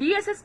DSS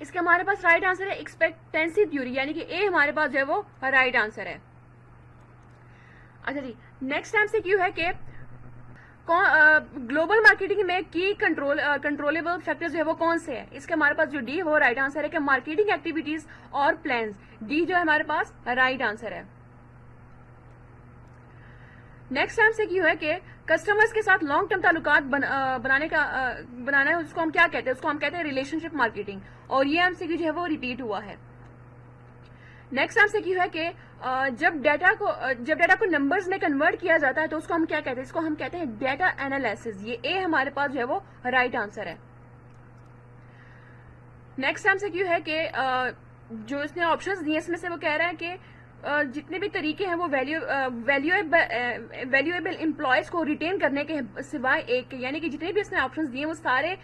اس کا ہمارے پاس رائٹ آنسر ہے ایکسپیکٹینسی تھیوری، یعنی کہ اے ہمارے پاس جو ہے وہ رائٹ آنسر ہے. اچھا جی، نیکسٹ ٹائم سے کیوں ہے کہ گلوبل مارکیٹنگ میں کی کنٹرولبل فیکٹر جو ہے وہ کون سے ہیں؟ اس کے ہمارے پاس جو ڈی وہ رائٹ آنسر ہے کہ مارکیٹنگ ایکٹیویٹیز اور پلانز. ڈی جو ہے ہمارے پاس رائٹ آنسر ہے. نیکسٹ ٹائم سے کیوں ہے کہ کسٹمرز کے ساتھ لانگ ٹرم تعلقات بنانا ہے، اس کو ہم کیا کہتے ہیں؟ اس کو ہم کہتے ہیں ریلیشن شپ مارکیٹنگ، اور یہ ایم سی کیو جو ہے وہ ریپیٹ ہوا ہے. نیکسٹ ٹائم سے کیوں ہے کہ جب ڈیٹا کو نمبرز میں کنورٹ کیا جاتا ہے تو اس کو ہم کیا کہتے ہیں؟ اس کو ہم کہتے ہیں ڈیٹا انالیسز. یہ اے ہمارے پاس جو ہے وہ رائٹ آنسر ہے. نیکسٹ ٹائم سے کیوں ہے کہ جو اس نے آپشنز دیے اس میں سے وہ کہہ رہا ہے کہ جتنے بھی طریقے ہیں وہ ویلیویبل امپلائز کو ریٹین کرنے کے سوائے ایک، یعنی کہ جتنے بھی اس نے آپشنز دیے وہ سارے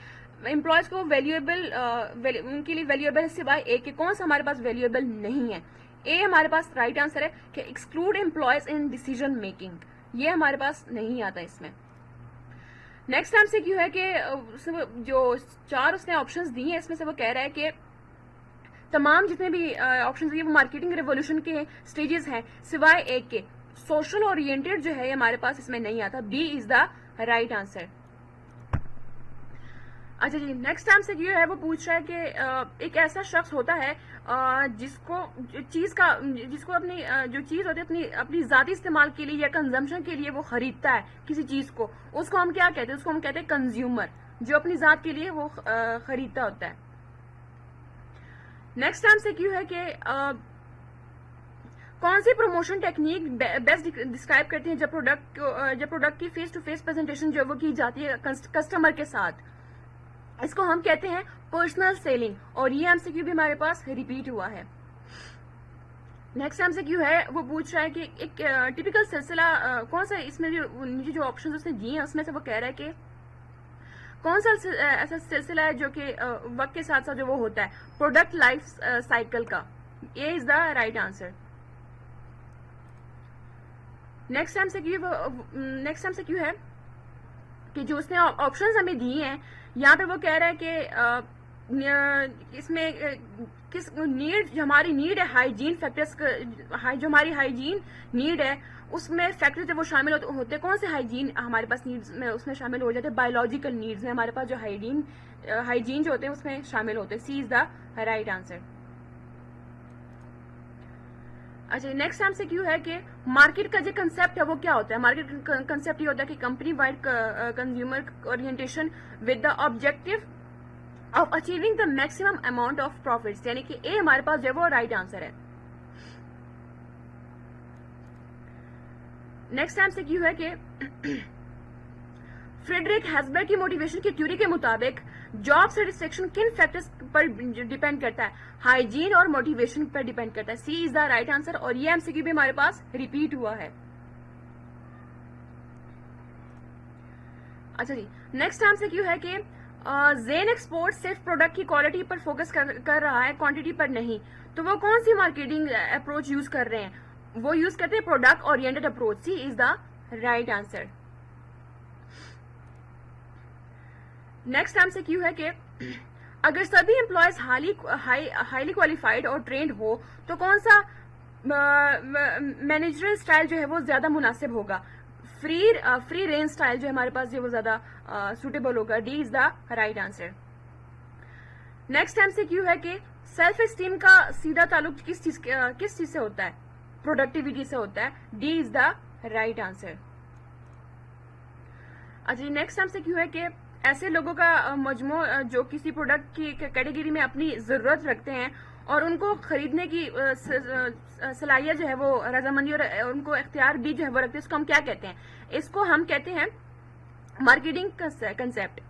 امپلائز کو ان کے لیے ویلیویبل سوائے ایک کہ کون سا ہمارے پاس ویلیویبل نہیں ہے. اے ہمارے پاس رائٹ آنسر ہے کہ ایکسکلوڈ امپلائز ان ڈیسیژن میکنگ. یہ ہمارے پاس نہیں آتا اس میں. نیکسٹ ٹائم سے کیوں ہے کہ جو 4 اس نے آپشنز دی ہیں اس میں سے وہ کہہ رہا ہے کہ تمام جتنے بھی آپشنز ہیں وہ مارکیٹنگ ریولیوشن کے سٹیجز ہیں سوائے ایک کے. سوشل اورینٹیڈ جو ہے ہمارے پاس اس میں نہیں آتا. B is the right answer. اچھا جی، نیکسٹ ٹائم سے جو ہے وہ پوچھ رہا ہے کہ ایک ایسا شخص ہوتا ہے جس کو اپنی جو چیز ہوتی ہے اپنی ذاتی استعمال کے لیے یا کنزمپشن کے لیے وہ خریدتا ہے کسی چیز کو، اس کو ہم کیا کہتے ہیں؟ اس کو ہم کہتے ہیں کنزیومر، جو اپنی ذات کے لیے وہ خریدتا ہوتا ہے. نیکسٹ ٹائم سے کیوں ہے کہ کون سی پروموشن ٹیکنیک بیسٹ ڈسکرائب کرتی ہیں جب پروڈکٹ کی فیس ٹو فیس پریزنٹیشن جو وہ کی جاتی ہے کسٹمر کے ساتھ؟ اس کو ہم کہتے ہیں پرسنل سیلنگ، اور یہ ایم سی کیو بھی ہمارے پاس ریپیٹ ہوا ہے. نیکسٹ ایم سی کیو ہے وہ پوچھ رہا ہے کہ ایک ٹیپیکل سلسلہ کون سا، اس میں جو آپشن اس نے دیے ہیں اس میں سے وہ کہہ رہا ہے کہ کون سا ایسا سلسلہ ہے جو کہ وقت کے ساتھ ساتھ جو وہ ہوتا ہے پروڈکٹ لائف سائیکل کا. A is the right answer. Next time سے کیوں ہے کہ جو اس نے آپشنز ہمیں دیے ہیں یہاں پہ وہ کہہ رہا ہے کہ اس میں کس نیڈ جو ہماری نیڈ ہے ہائیجین فیکٹرز، جو ہماری ہائیجین نیڈ ہے اس میں فیکٹرز جب وہ شامل ہوتے کون سے ہائیجین ہمارے پاس نیڈز میں اس میں شامل ہو جاتے ہیں؟ بایولوجیکل نیڈز میں ہمارے پاس جو ہائیجین جو ہوتے ہیں اس میں شامل ہوتے ہیں. C is the right answer. اچھا، نیکسٹ ٹائم سے کیوں ہے کہ مارکیٹ کا جو کنسپٹ ہے وہ کیا ہوتا ہے؟ مارکیٹ کنسپٹ یہ ہوتا ہے کہ company wide consumer orientation with the objective of achieving the maximum amount of profits, یعنی کہ اے ہمارے پاس جو ہے وہ رائٹ آنسر ہے. نیکسٹ ٹائم سے کیوں ہے کہ فریڈرک ہیسبرگ کی موٹیویشن کی تھیوری کے مطابق جاب سیٹسفیکشن کن فیکٹرز پر ڈیپینڈ کرتا ہے؟ ہائیجین اور موٹیویشن پر ڈیپینڈ کرتا ہے. C is the right answer, اور یہ ایم سی کیو بھی ہمارے پاس ریپیٹ ہوا ہے. اچھا جی، نیکسٹ ٹائم سے کیوں ہے کہ زین ایکسپورٹ صرف پروڈکٹ کی کوالٹی پر فوکس کر رہا ہے، کوانٹٹی پر نہیں. تو وہ کون سی مارکیٹنگ اپروچ یوز کر رہے ہیں؟ وہ یوز کرتے ہیں product oriented approach. C is the right answer. Next time سے کیوں ہے کہ اگر سبھی امپلائیز ہائیلی کوالیفائڈ اور ٹرینڈ ہو تو کون سا مینیجرل اسٹائل جو ہے وہ زیادہ مناسب ہوگا؟ فری رینج اسٹائل جو ہمارے پاس جو وہ زیادہ سوٹیبل ہوگا. D is the right answer. Next time سے کیوں ہے کہ سیلف اسٹیم کا سیدھا تعلق کس چیز سے ہوتا ہے؟ پروڈکٹیوٹی سے ہوتا ہے. D is the right answer. اچھا، نیکسٹ ٹائم سے کیوں ہے کہ ایسے لوگوں کا مجموعہ جو کسی پروڈکٹ کی کیٹیگری میں اپنی ضرورت رکھتے ہیں اور ان کو خریدنے کی صلاحیت جو ہے وہ رضامندی اور ان کو اختیار بھی جو ہے وہ رکھتے ہیں، اس کو ہم کیا کہتے ہیں؟ اس کو ہم کہتے ہیں مارکیٹنگ کنسپٹ.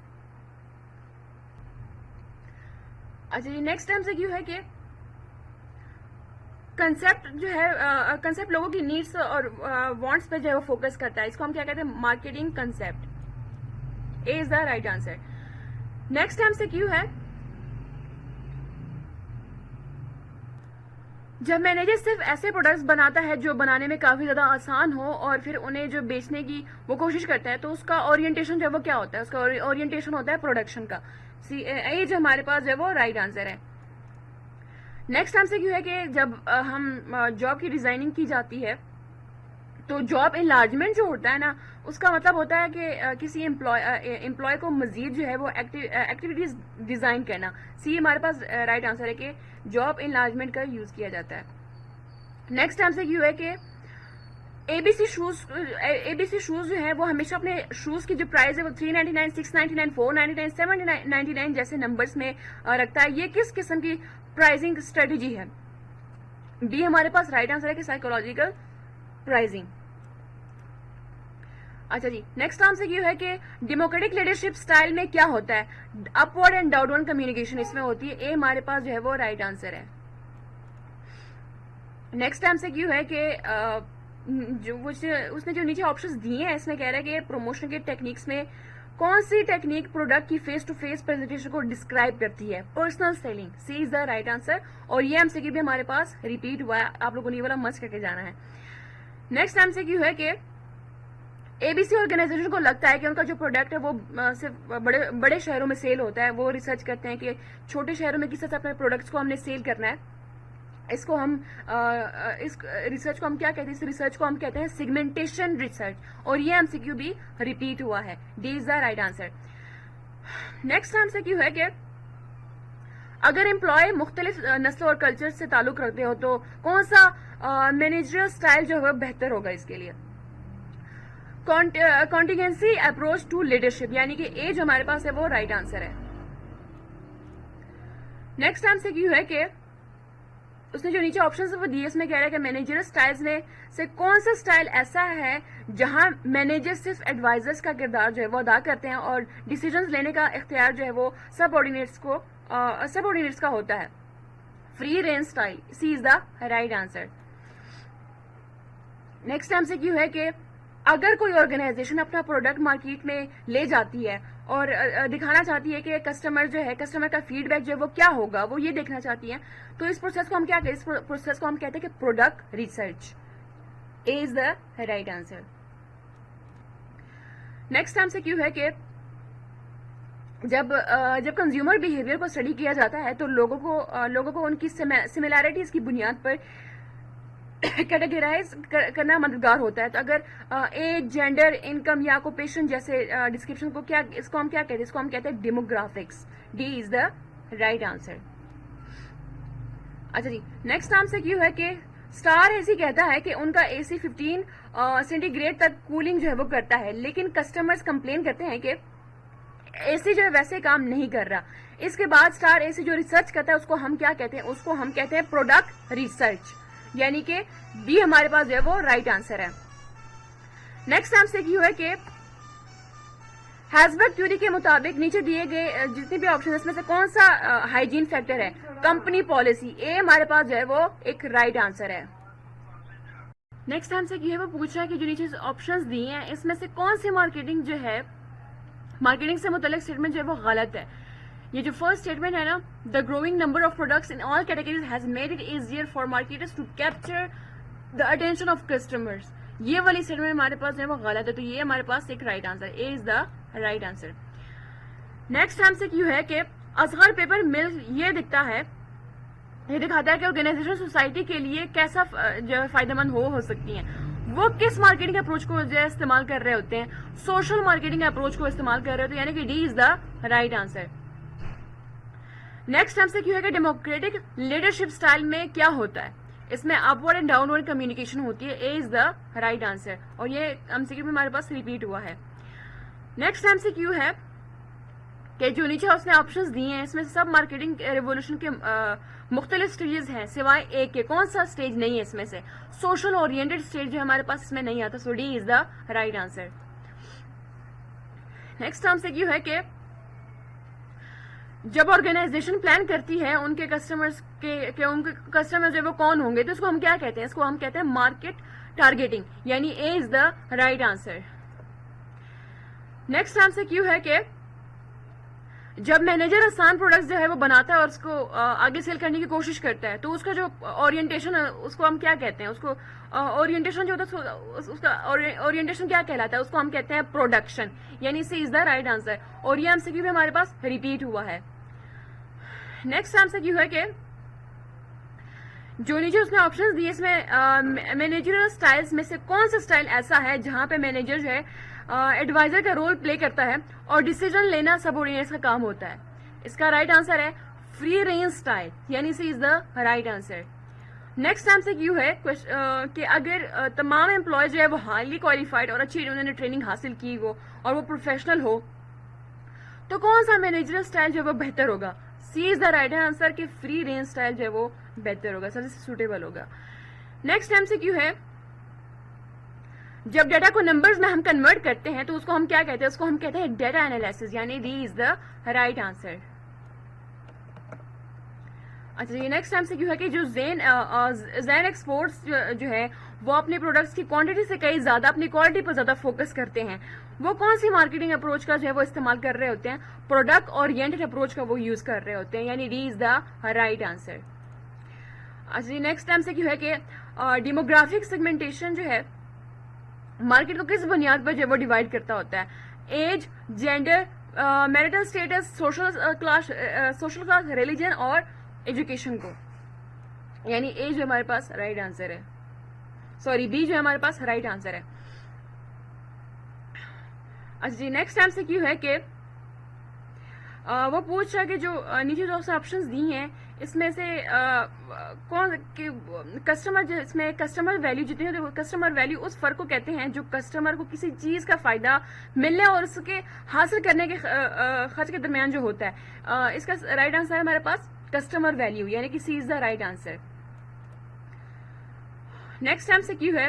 اچھا جی، نیکسٹ ٹائم سے کیوں ہے کہ کنسپٹ جو ہے کنسپٹ لوگوں کی نیڈس اور وانٹس پہ جو ہے وہ فوکس کرتا ہے. اس کو ہم کیا کہتے ہیں؟ Marketing concept. A is the right answer. Next time سے کیوں ہے جب مینیجر صرف ایسے پروڈکٹس بناتا ہے جو بنانے میں کافی زیادہ آسان ہو اور پھر انہیں جو بیچنے کی وہ کوشش کرتا ہے تو اس کا اورینٹیشن جو ہے وہ کیا ہوتا ہے؟ اس کا اورینٹیشن ہوتا ہے پروڈکشن کا. اے جو ہمارے پاس جو ہے وہ رائٹ آنسر ہے. نیکسٹ ہم سے کیوں ہے کہ جب ہم جاب کی ڈیزائننگ کی جاتی ہے تو جاب انلارجمنٹ جو ہوتا ہے نا اس کا مطلب ہوتا ہے کہ کسی امپلائی کو مزید جو ہے وہ ایکٹیویٹیز ڈیزائن کرنا. سی ہمارے پاس رائٹ آنسر ہے کہ جاب انلارجمنٹ کا یوز کیا جاتا ہے. نیکسٹ ہم سے کیوں ہے کہ اے بی سی شوز جو ہے وہ ہمیشہ اپنے شوز کی جو پرائز ہے وہ 399 699 499 799 جیسے نمبرز میں رکھتا ہے. یہ کس قسم کی پرائزنگ اسٹریٹجی ہے؟ ڈی ہمارے پاس رائٹ آنسر ہے کہ سائیکولوجیکل پرائزنگ. اچھا جی نیکسٹ ٹرم سے یہ ہے کہ ڈیموکریٹک لیڈرشپ سٹائل میں کیا ہوتا ہے؟ Upward and downward communication اس میں ہوتی ہے. اے ہمارے پاس جو ہے وہ رائٹ آنسر ہے. نیکسٹ ٹائم سے کیوں ہے کہ اس نے جو نیچے آپشنز دیے ہیں اس میں کہہ رہا ہے کہ پروموشن کے ٹیکنیکس میں کون سی ٹیکنیک پروڈکٹ کی فیس ٹو فیس پریزنٹیشن کو ڈسکرائب کرتی ہے؟ Personal selling. C is the right answer. اور یہ ایم سی کیو بھی ہمارے پاس ریپیٹ ہوا ہے, آپ لوگوں نے یہ والا مست کر کے جانا ہے. نیکسٹ ایم سی کیو ہے کہ اے بی سی آرگنائزیشن کو لگتا ہے کہ ان کا جو پروڈکٹ ہے وہ صرف بڑے شہروں میں سیل ہوتا ہے. وہ ریسرچ کرتے ہیں کہ چھوٹے شہروں میں کس طرح سے اپنے پروڈکٹس کو ہم نے سیل کرنا ہے. اس ریسرچ کو ہم کیا کہتے ہیں؟ اس ریسرچ کو ہم کہتے ہیں سیگمنٹیشن ریسرچ. اور یہ ایم سی کیو بھی ریپیٹ ہوا ہے. D is the right answer. Next M C Q ہے کہ اگر امپلائی مختلف نسلوں اور کلچر سے تعلق رکھتے ہو تو کون سا مینیجریل اسٹائل جو ہے بہتر ہوگا اس کے لیے؟ کانٹینجنسی اپروچ ٹو لیڈرشپ, یعنی کہ اے جو ہمارے پاس ہے وہ رائٹ آنسر ہے. نیکسٹ ایم سی کیو ہے کہ اس نے جو نیچے آپشنز وہ دیے اس میں کہہ رہا ہے کہ مینیجر سٹائلز میں سے کون سا سٹائل ایسا ہے جہاں مینیجر صرف ایڈوائزرز کا کردار جو ہے وہ ادا کرتے ہیں اور ڈیسیجنز لینے کا اختیار جو ہے وہ سب آرڈینیٹس کا ہوتا ہے؟ Free range style. C is the right answer. Next time سے کیوں ہے کہ اگر کوئی آرگنائزیشن اپنا پروڈکٹ مارکیٹ میں لے جاتی ہے اور دکھانا چاہتی ہے کہ کسٹمر کا فیڈ بیک جو ہے وہ کیا ہوگا, وہ یہ دیکھنا چاہتی ہے, تو اس پروسیس کو ہم کیا کہتے ہیں؟ اس پروسیس کو ہم کہتے ہیں کہ product research. A is the right answer. Next time سے کیوں ہے کہ جب کنزیومر بیہیویئر کو اسٹڈی کیا جاتا ہے تو لوگوں کو ان کی سملیرٹیز کی بنیاد پر کیٹیگرائز کرنا مددگار ہوتا ہے. تو اگر ایج, جینڈر, انکم یا آکوپیشن جیسے ڈسکرپشن کو اس کو ہم کیا کہتے ہیں؟ اس کو ہم کہتے ہیں demographics. D is the right answer. اچھا جی نیکسٹ ٹائم سے کیوں ہے کہ اسٹار اے سی کہتا ہے کہ ان کا اے سی 15 سینٹی گریڈ تک کولنگ جو ہے وہ کرتا ہے, لیکن کسٹمرز کمپلین کرتے ہیں کہ اے سی جو ہے ویسے کام نہیں کر رہا. اس کے بعد اسٹار اے سی جو ریسرچ کرتا ہے اس کو ہم کیا کہتے ہیں؟ اس کو ہم کہتے ہیں پروڈکٹ ریسرچ, یعنی کہ بی ہمارے پاس جو ہے وہ رائٹ آنسر ہے. نیکسٹ ٹائم سے کیوں ہے کہ ہیزبرگ تھیوری کے مطابق نیچے دیے گئے جتنے بھی آپشن اس میں سے کون سا ہائیجین فیکٹر ہے؟ Company policy. اے ہمارے پاس جو ہے وہ ایک رائٹ آنسر ہے. نیکسٹ ٹائم سے ہے وہ پوچھ رہا ہے کہ جو نیچے آپشنز دیے ہیں اس میں سے کون سی مارکیٹنگ سے متعلق اسٹیٹمنٹ جو ہے وہ غلط ہے؟ یہ جو فرسٹ اسٹیٹمنٹ ہے نا, the growing number of products in all categories has made it easier for marketers to capture the attention of customers. یہ والی اسٹیٹمنٹ ہمارے پاس جو ہے وہ غلط ہے, تو یہ ہمارے پاس ایک right answer. A is the right answer. Next time سے کیوں ہے کہ اصغر پیپر مل یہ دکھاتا ہے کہ آرگنائزیشن سوسائٹی کے لیے کیسا جو ہے فائدہ مند ہو سکتی ہیں. وہ کس مارکیٹنگ اپروچ کو جو ہے استعمال کر رہے ہوتے ہیں؟ سوشل مارکیٹنگ اپروچ کو استعمال کر رہے ہوتے ہیں, یعنی کہ D is the right answer. Next time سے کیوں ہے کہ ڈیموکریٹک لیڈرشپ سٹائل میں کیا ہوتا ہے؟ اس میں upward and downward communication ہوتی ہے. اے از دا رائٹ آنسر. اور یہ ایم سی کیو ہمارے پاس ریپیٹ ہوا ہے. نیکسٹ ٹائم سے کیوں ہے کہ جو نیچے اس نے آپشنز دیے ہیں اس میں سب مارکیٹنگ ریولیوشن کے مختلف سٹیجز ہیں سوائے ایک کے. کون سا سٹیج نہیں ہے اس میں سے؟ سوشل اورینٹڈ سٹیج جو ہمارے پاس اس میں نہیں آتا. So D is the right answer. Next time سے کیوں ہے کہ جب آرگنائزیشن پلان کرتی ہے ان کے کسٹمر جو وہ کون ہوں گے, تو اس کو ہم کیا کہتے ہیں؟ اس کو ہم کہتے ہیں مارکیٹ ٹارگیٹنگ, یعنی A is the right answer. Next time سے کیوں ہے کہ جب مینیجر آسان پروڈکٹس جو ہے وہ بناتا ہے اور اس کو آگے سیل کرنے کی کوشش کرتا ہے تو اس کا جو اورینٹیشن ہے اس کو ہم کیا کہتے ہیں؟ اس کو اورینٹیشن جو ہوتا ہے اس کا اورینٹیشن کیا کہلاتا ہے؟ اس کو ہم کہتے ہیں پروڈکشن, یعنی C is the right answer. اور یہ ایم سی کیو بھی ہمارے پاس ریپیٹ ہوا ہے. نیکسٹ ٹائم سے کیوں ہے کہ جو نیچے اس نے آپشنز دیے اس میں مینیجرل سٹائلز میں سے کون سا سٹائل ایسا ہے جہاں پہ مینیجر جو ہے ایڈوائزر کا رول پلے کرتا ہے اور ڈیسیجن لینا سب آرڈینیٹس کا کام ہوتا ہے؟ اس کا رائٹ آنسر ہے فری رینج سٹائل، یعنی C is the right answer. Next time سے کیوں ہے کہ اگر تمام امپلائز جو ہے وہ ہائیلی کوالیفائڈ اور اچھی انہوں نے ٹریننگ حاصل کی ہو اور وہ پروفیشنل ہو تو کون سا مینیجرل سٹائل جو ہے وہ بہتر ہوگا؟ سی از دا رائٹ آنسر کہ فری رینج سٹائل جو ہے وہ بہتر ہوگا، سب سے سوٹیبل ہوگا. نیکسٹ ٹائم سے کیوں ہے جب ڈیٹا کو نمبرز میں ہم کنورٹ کرتے ہیں تو اس کو ہم کیا کہتے ہیں؟ اس کو ہم کہتے ہیں ڈیٹا انالیسس، یعنی D is the right answer. اچھا یہ نیکسٹ ٹائم سے کیوں ہے کہ جو زین ایکسپورٹس جو ہے وہ اپنے پروڈکٹس کی کوانٹٹی سے کئی زیادہ اپنی کوالٹی پر زیادہ فوکس کرتے ہیں. وہ کون سی مارکیٹنگ اپروچ کا جو ہے وہ استعمال کر رہے ہوتے ہیں؟ پروڈکٹ اورینٹڈ اپروچ کا وہ یوز کر رہے ہوتے ہیں، یعنی D is the right answer. اچھا جی نیکسٹ ٹائم سے کیوں ہے کہ ڈیموگرافک سیگمنٹیشن جو ہے مارکیٹ کو کس بنیاد پر جو ہے وہ ڈیوائڈ کرتا ہوتا ہے؟ Age, gender, marital status, social class, religion اور ایجوکیشن کو، یعنی اے جو ہمارے پاس رائٹ آنسر ہے، سوری بی جو ہمارے پاس رائٹ آنسر ہے. اچھا جی نیکسٹ ٹائم سے کیوں ہے کہ وہ پوچھ رہا ہے کہ جو نیچے جو آپشنز دی ہیں اس میں سے کون کسٹمر اس میں کسٹمر ویلیو جتنی ہوتی ہے، کسٹمر ویلیو اس فرق کو کہتے ہیں جو کسٹمر کو کسی چیز کا فائدہ ملنے اور اس کے حاصل کرنے کے خرچ کے درمیان جو ہوتا ہے. اس کا رائٹ آنسر ہے ہمارے پاس کسٹمر ویلیو، یعنی کہ C is the right answer. Next time سے کیوں ہے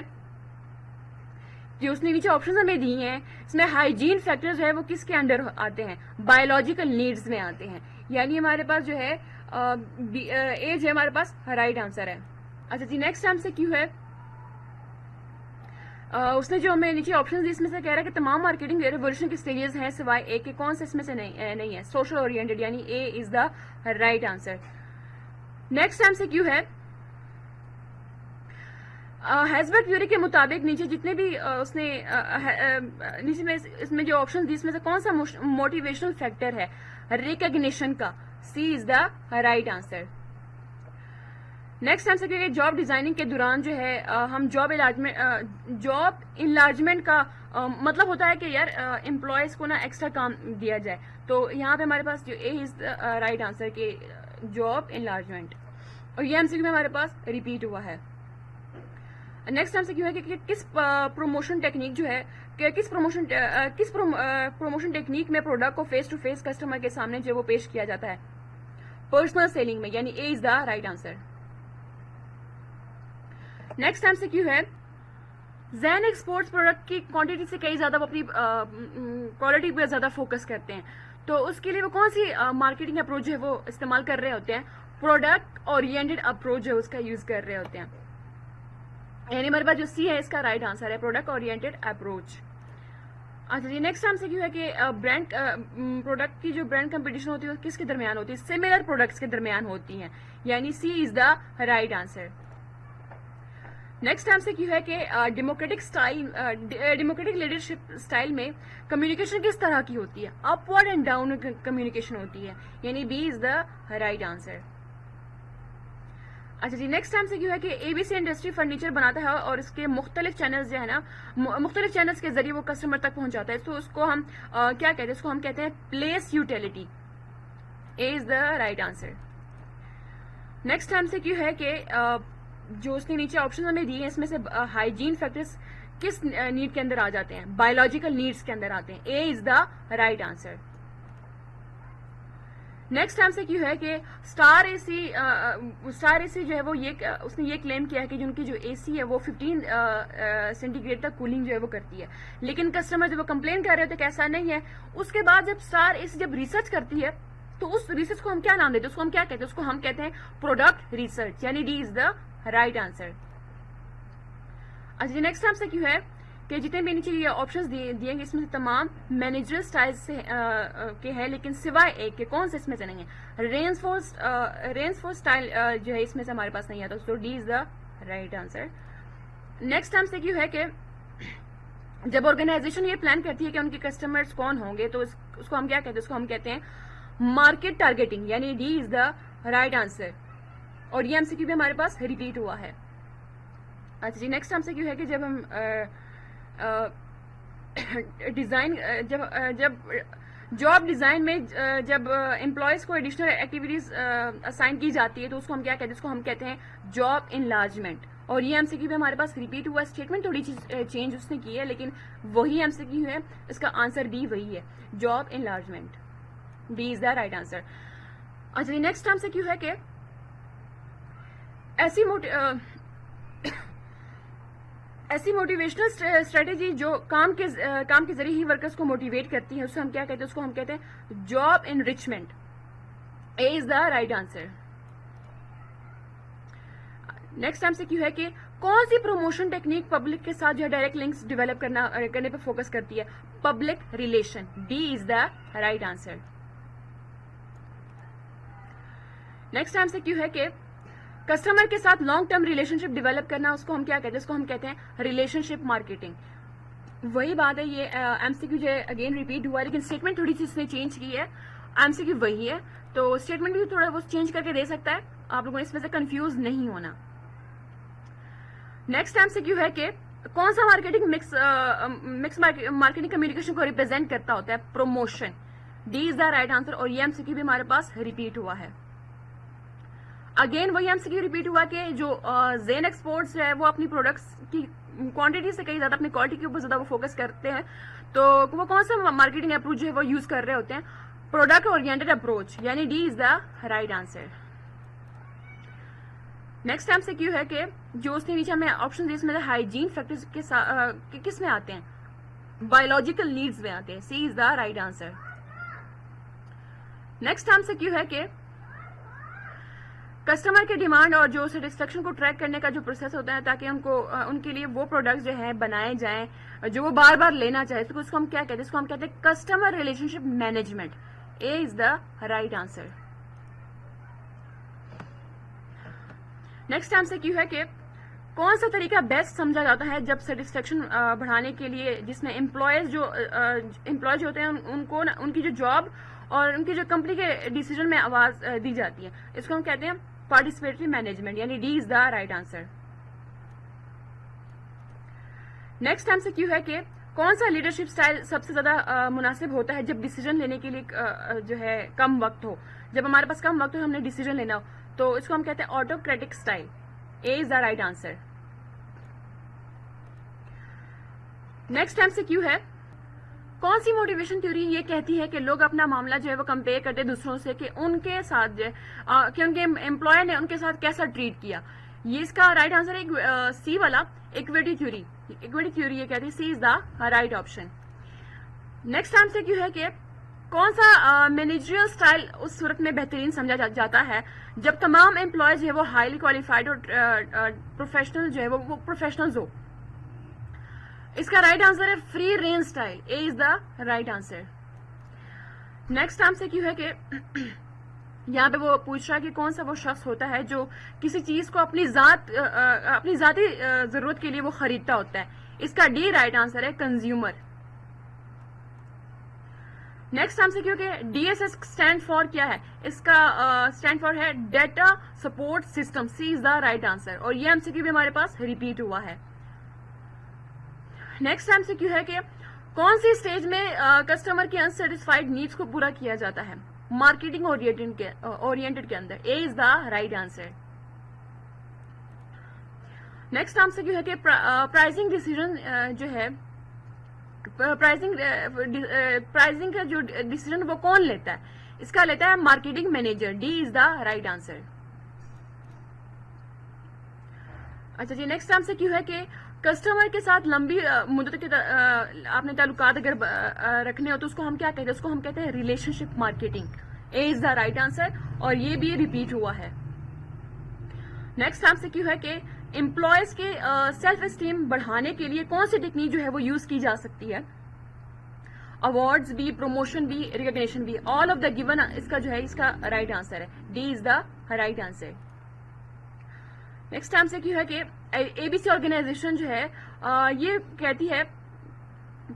جو اس نے نیچے آپشنز ہمیں دی ہیں اس میں ہائیجین فیکٹر جو ہے وہ کس کے انڈر آتے ہیں؟ بایولوجیکل نیڈز میں آتے ہیں، یعنی ہمارے پاس جو ہے اے جو ہے ہمارے پاس رائٹ آنسر ہے. اچھا جی نیکسٹ ٹائم سے کیوں ہے اس نے جو ہمیں نیچے آپشنز دی اس میں سے کہہ رہا ہے کہ تمام مارکیٹنگ ریولیوشن کے اسٹیجز ہیں سوائے اے کے، کون سے اس میں سے نہیں ہے؟ سوشل اورینٹڈ، یعنی A is the right answer. Next time سے کیوں ہے ہیزبرگ تھیوری کے مطابق نیچے جتنے بھی اس نے نیچے میں اس میں جو آپشن دی اس میں سے کون سا موٹیویشنل فیکٹر ہے؟ ریکگنیشن کا، C is the right answer. Next time سے کہ جاب ڈیزائننگ کے دوران جو ہے ہم جاب انلارجمنٹ کا مطلب ہوتا ہے کہ یار امپلائیز کو نا ایکسٹرا کام دیا جائے، تو یہاں پہ ہمارے پاس جو اے از رائٹ آنسر کہ جاب انلارجمنٹ، اور یہ ایم سی کیو میں ہمارے پاس ریپیٹ ہوا ہے. نیکسٹ ٹائم سے کیوں ہے کہ کس پروموشن ٹیکنیک جو ہے کہ کس پروموشن ٹیکنیک میں پروڈکٹ کو فیس ٹو فیس کسٹمر کے سامنے جو وہ پیش کیا جاتا ہے؟ پرسنل سیلنگ میں، یعنی A is the right answer. Next time سے کیوں ہے زین ایکسپورٹس پروڈکٹ کی کوانٹٹی سے کئی زیادہ وہ اپنی کوالٹی پہ زیادہ فوکس کرتے ہیں، تو اس کے لیے وہ کون سی مارکیٹنگ اپروچ ہے وہ استعمال کر رہے ہوتے ہیں؟ پروڈکٹ اورینٹڈ اپروچ ہے اس کا یوز کر رہے ہوتے ہیں، یعنی ہمارے پاس جو سی ہے اس کا رائٹ آنسر ہے پروڈکٹ اورینٹڈ اپروچ. اچھا جی نیکسٹ ٹائم سے کیوں ہے کہ برانڈ پروڈکٹ کی جو برانڈ کمپٹیشن ہوتی ہے وہ کس کے درمیان ہوتی ہے؟ سملر پروڈکٹس کے درمیان ہوتی ہیں، یعنی C is the right answer. Next time سے کیوں ہے کہ ڈیموکریٹک لیڈرشپ اسٹائل میں کمیونیکیشن کس طرح کی ہوتی ہے؟ اپورڈ اینڈ ڈاؤن کمیونیکیشن ہوتی ہے، یعنی B is the right answer. اچھا جی نیکسٹ ٹائم سے کیوں ہے کہ A B C industry furniture بناتا ہے اور اس کے مختلف چینلز جو ہے نا مختلف چینلز کے ذریعے وہ کسٹمر تک پہنچاتا ہے، تو اس کو ہم کیا کہتے ہیں؟ اس کو ہم کہتے ہیں place utility, a is the right answer. Next time سے کیوں ہے کہ جو اس نے نیچے آپشن ہمیں دی ہیں اس میں سے ہائیجین فیکٹرز کس نیڈ کے اندر آ جاتے ہیں؟ بایولوجیکل نیڈس کے اندر آتے ہیں، A is the right answer. Next time سے کیوں ہے کہ اسٹار اے سی جو ہے وہ اس نے یہ کلیم کیا ہے کہ ان کی جو اے سی ہے وہ 15 سینٹی گریڈ تک کولنگ جو ہے وہ کرتی ہے، لیکن کسٹمر جب وہ کمپلین کر رہے تھے کہ ایسا نہیں ہے. اس کے بعد جب اسٹار اے سی جب ریسرچ کرتی ہے تو اس ریسرچ کو ہم کیا نام دیتے ہیں؟ اس کو ہم کیا کہتے ہیں؟ اس کو ہم کہتے ہیں پروڈکٹ ریسرچ، یعنی D is the right answer. اچھا جی نیکسٹ ٹائم سے کیوں ہے کہ جتنے بھی نیچے یہ آپشنز دیے گے اس میں سے تمام مینیجرل سٹائل سے کے ہیں، لیکن سوائے ایک کے، کون سے اس میں سے نہیں ہے؟ رینس فور سٹائل جو ہے اس میں سے ہمارے پاس نہیں آتا، تو D is the right answer. Next time سے کیوں ہے کہ جب آرگنائزیشن یہ پلان کرتی ہے کہ ان کے کسٹمرز کون ہوں گے تو اس کو ہم کیا کہتے ہیں؟ اس کو ہم کہتے ہیں مارکیٹ ٹارگیٹنگ، یعنی D is the right answer. اور یہ MCQ بھی ہمارے پاس ریپیٹ ہوا ہے. اچھا جی نیکسٹ MCQ ہے کہ جب ہم ڈیزائن جب جاب ڈیزائن میں جب امپلائیز کو ایڈیشنل ایکٹیویٹیز اسائن کی جاتی ہے تو اس کو ہم کیا کہتے ہیں, اس کو ہم کہتے ہیں جاب انلارجمنٹ. اور یہ MCQ بھی ہمارے پاس ریپیٹ ہوا. اسٹیٹمنٹ تھوڑی چینج اس نے کی ہے لیکن وہی MCQ ہے, اس کا آنسر ڈی وہی ہے, job enlargement. D is the right answer. اچھا جی نیکسٹ MCQ ہے کہ ایسی موٹیویشنل اسٹریٹجی جو کام کے ذریعے ہی ورکرز کو موٹیویٹ کرتی ہے, اس کو ہم کیا کہتے ہیں, اس کو ہم کہتے ہیں job enrichment. A is the right answer. Next MCQ ہے کہ کون سی پروموشن ٹیکنیک پبلک کے ساتھ جو ہے ڈائریکٹ لنکس ڈیولپ کرنے پہ فوکس کرتی ہے, public relation. D is the right answer. Next MCQ ہے کہ کسٹمر کے ساتھ لانگ ٹرم ریلیشن شپ ڈیولپ کرنا, اس کو ہم کیا کہتے ہیں, اس کو ہم کہتے ہیں ریلیشن شپ مارکیٹنگ. وہی بات ہے, یہ MCQ جو ہے اگین ریپیٹ ہوا ہے لیکن اسٹیٹمنٹ تھوڑی سی اس نے چینج کی ہے. MCQ وہی ہے تو اسٹیٹمنٹ بھی تھوڑا وہ چینج کر کے دے سکتا ہے, آپ لوگوں نے اس میں سے کنفیوز نہیں ہونا. نیکسٹ MCQ ہے کہ کون سا مارکیٹنگ مکس مارکیٹنگ کمیونیکیشن کو ریپرزینٹ کرتا ہوتا ہے, promotion. D is the right answer. اور یہ MCQ بھی ہمارے پاس ریپیٹ ہوا ہے. اگین وہی MCQ ریپیٹ ہوا کہ جو زین ایکسپورٹس ہے وہ اپنی پروڈکٹس کی کوانٹٹی سے کہیں زیادہ اپنی کوالٹی کے اوپر زیادہ وہ فوکس کرتے ہیں, تو وہ کون سا مارکیٹنگ اپروچ جو ہے وہ یوز کر رہے ہوتے ہیں, پروڈکٹ اورینٹڈ اپروچ, یعنی D is the right answer. Next MCQ ہے کہ جو اس نے نیچے ہمیں آپشن دیے اس میں ہائیجین فیکٹرز کس میں آتے ہیں, بایولوجیکل نیڈز میں آتے ہیں. C is the right answer. Next MCQ ہے کہ کسٹمر کے ڈیمانڈ اور جو سیٹسفیکشن کو ٹریک کرنے کا جو پروسیس ہوتا ہے تاکہ ان کے لیے وہ پروڈکٹس جو ہیں بنائے جائیں جو وہ بار بار لینا چاہے, تو اس کو ہم کیا کہتے ہیں, اس کو ہم کہتے ہیں customer relationship management. A is the right answer. Next MCQ ہے کہ کون سا طریقہ بیسٹ سمجھا جاتا ہے جب سیٹسفیکشن بڑھانے کے لیے, جس میں امپلائیز جو ہوتے ہیں ان کی جو جاب اور ان کی جو کمپنی کے ڈیسیجن میں آواز دی جاتی ہے, اس کو ہم کہتے ہیں پارٹیسپیٹری مینجمنٹ, یعنی D is the right answer. Next MCQ ہے کہ کون سا لیڈرشپ سٹائل سب سے زیادہ مناسب ہوتا ہے جب ڈیسیجن لینے کے لیے جو ہے کم وقت ہو, جب ہمارے پاس کم وقت ہو ہم نے ڈیسیجن لینا ہو, تو اس کو ہم کہتے ہیں autocratic style. A is the right answer. Next MCQ ہے کون سی موٹیویشن تھیوری یہ کہتی ہے کہ لوگ اپنا معاملہ جو ہے وہ کمپیئر کرتے دوسروں سے کہ ان کے ساتھ جو ہے کہ ان کے امپلائر نے ان کے ساتھ کیسا ٹریٹ کیا. یہ اس کا رائٹ آنسر ہے سی والا, ایکویٹی تھیوری. ایکویٹی تھیوری یہ کہتی ہے, C is the right option. Next MCQ ہے کہ کون سا مینیجریل سٹائل اس صورت میں بہترین سمجھا جاتا ہے جب تمام امپلائیز جو ہے وہ ہائیلی کوالیفائڈ اور پروفیشنل جو ہے وہ پروفیشنلز ہو. اس کا رائٹ آنسر ہے free range style. A is the right answer. Next MCQ ہے کہ یہاں پہ وہ پوچھ رہا ہے کہ کون سا وہ شخص ہوتا ہے جو کسی چیز کو اپنی ذاتی ضرورت کے لیے وہ خریدتا ہوتا ہے. اس کا ڈی رائٹ آنسر ہے کنزیومر. نیکسٹ MCQ کہ DSS اسٹینڈ فار کیا ہے, اس کا اسٹینڈ فار ہے data support system. C is the right answer. اور یہ MCQ بھی ہمارے پاس ریپیٹ ہوا ہے. نیکسٹ MCQ ہے کہ کون سی اسٹیج میں کسٹمر کی انسیٹسفائیڈ نیڈس کو پورا کیا جاتا ہے, مارکیٹنگ اورینٹڈ کے اندر. A is the right answer. Next MCQ ہے کہ پرائزنگ ڈیسیجن جو ہے پرائزنگ کا جو ڈیسیجن وہ کون لیتا ہے, اس کا لیتا ہے marketing manager. D is the right answer. اچھا جی نیکسٹ MCQ ہے کہ کسٹمر کے ساتھ لمبی مدت کے آپ نے تعلقات اگر رکھنے ہو تو اس کو ہم کیا کہتے ہیں, اس کو ہم کہتے ہیں relation ship marketing. A is the right answer. اور یہ بھی ریپیٹ ہوا ہے. نیکسٹ MCQ ہے کہ امپلائیز کے سیلف اسٹیم بڑھانے کے لیے کون سی ٹیکنیک جو ہے وہ یوز کی جا سکتی ہے, اوارڈز بھی, پروموشن بھی, ریکگنیشن بھی. آل آف دا گیون اس کا جو ہے اس کا رائٹ آنسر ہے. D is the right answer. Next MCQ ہے کہ ABC آرگنائزیشن جو ہے یہ کہتی ہے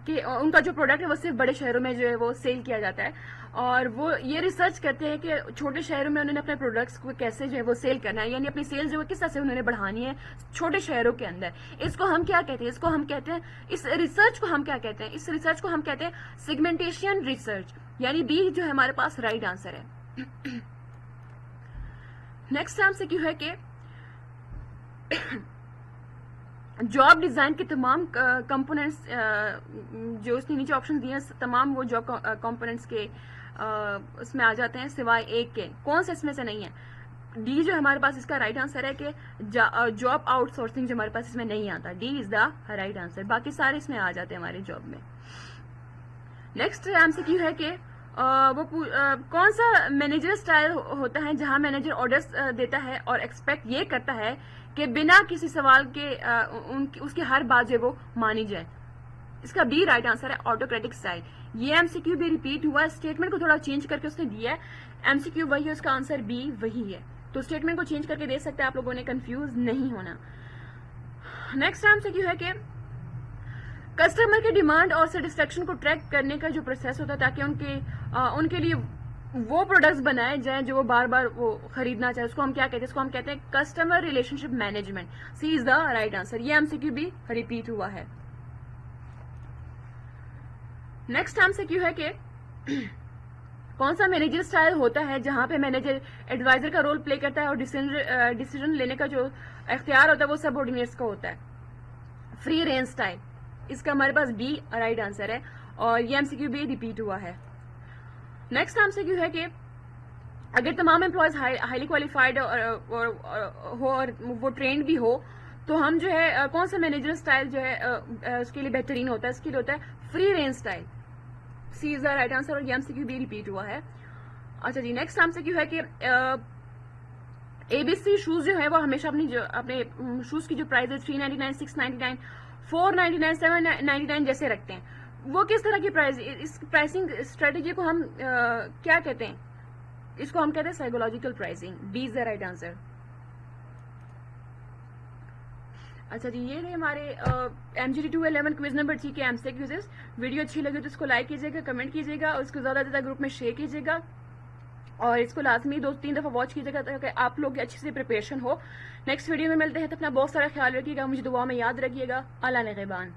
کہ ان کا جو پروڈکٹ ہے وہ صرف بڑے شہروں میں جو ہے وہ سیل کیا جاتا ہے، اور وہ یہ ریسرچ کرتے ہیں کہ چھوٹے شہروں میں انہوں نے اپنے پروڈکٹس کو کیسے جو ہے وہ سیل کرنا ہے، یعنی اپنی سیل جو ہے کس طرح سے انہوں نے بڑھانی ہے چھوٹے شہروں کے اندر. اس کو ہم کیا کہتے ہیں؟ اس کو ہم کہتے ہیں، اس ریسرچ کو ہم کیا کہتے ہیں؟ اس ریسرچ کو ہم کہتے ہیں سیگمنٹیشن ریسرچ، یعنی بی جو ہے ہمارے پاس رائٹ آنسر ہے. نیکسٹ ہم سے کیوں ہے کہ جاب ڈیزائن کے تمام کمپوننٹس جو اس نے نیچے آپشن دیے ہیں، تمام وہ جاب کمپوننٹس کے اس میں آ جاتے ہیں سوائے ایک کے. کون سے اس میں سے نہیں ہے؟ ڈی جو ہمارے پاس اس کا رائٹ آنسر ہے کہ جاب آؤٹ سورسنگ جو ہمارے پاس اس میں نہیں آتا. D is the right answer. باقی سارے اس میں آ جاتے ہیں ہمارے جاب میں. نیکسٹ ایم سی کیو ہے کہ وہ کون سا مینیجر اسٹائل ہوتا ہے جہاں مینیجر آرڈرس دیتا ہے اور ایکسپیکٹ یہ کرتا ہے کہ بنا کسی سوال کے اس کی ہر بات جو ہے وہ مانی جائے. اس کا بی رائٹ آنسر ہے آٹوکریٹک اسٹائل. یہ ایم سی کیو بھی ریپیٹ ہوا ہے، اسٹیٹمنٹ کو تھوڑا چینج کر کے اس نے دیا ہے. ایم سی کیو وہی ہے، اس کا آنسر بی وہی ہے. تو اسٹیٹمنٹ کو چینج کر کے دے سکتے ہیں، آپ لوگوں نے کنفیوز نہیں ہونا. نیکسٹ ایم سی کیو ہے کہ کسٹمر کی ڈیمانڈ اور سیٹسفیکشن کو ٹریک کرنے کا جو پروسیس ہوتا ہے تاکہ ان کے لیے وہ پروڈکٹس بنائے جائیں جو وہ بار بار وہ خریدنا چاہے، اس کو ہم کیا کہتے ہیں؟ اس کو ہم کہتے ہیں customer relationship management. C is the right answer. یہ ایم سی کیو بھی ریپیٹ ہوا ہے. نیکسٹ ایم سی کیو ہے کہ کون سا مینیجر اسٹائل ہوتا ہے جہاں پہ مینیجر ایڈوائزر کا رول پلے کرتا ہے اور ڈیسیزن لینے کا جو اختیار ہوتا ہے وہ سب آرڈینیٹس کا ہوتا ہے؟ Free range style. اس کا ہمارے پاس بی رائٹ آنسر ہے اور یہ ایم سی کیو بھی ریپیٹ ہوا ہے. نیکسٹ ایم سی کیو ہے کہ اگر تمام امپلائیز ہائیلی کوالیفائڈ ہو اور وہ ٹرینڈ بھی ہو تو ہم جو ہے کون سا مینیجر اسٹائل جو ہے اس کے لیے بہترین ہوتا ہے؟ اس کے لیے ہوتا ہے free range style. C is the right answer اور یہ ایم سی کیو بھی ریپیٹ ہوا ہے. اچھا جی، نیکسٹ ایم سی کیو ہے کہ اے بی سی شوز جو ہے وہ ہمیشہ اپنے شوز کی جو پرائز ہے 399 699 499 799 جیسے رکھتے ہیں. وہ کس طرح کی پرائز؟ اس پرائسنگ اسٹریٹجی کو ہم کیا کہتے ہیں؟ اس کو ہم کہتے ہیں psychological pricing. B is the right answer. اچھا جی، یہ رہے ہمارے MGT211 کوئز نمبر 3 کے ایم سی کیوزز. ویڈیو اچھی لگے تو اس کو لائک کیجیے گا، کمنٹ کیجیے گا اور اس کو زیادہ سے زیادہ گروپ میں شیئر کیجیے گا اور اس کو لازمی 2-3 دفعہ واچ کیجیے گا تاکہ آپ لوگ اچھی سے پریپریشن ہو. نیکسٹ ویڈیو میں ملتے ہیں، تو اپنا بہت سارا خیال رکھیے گا، مجھے دعا میں یاد رکھیے گا. اللہ نگہبان.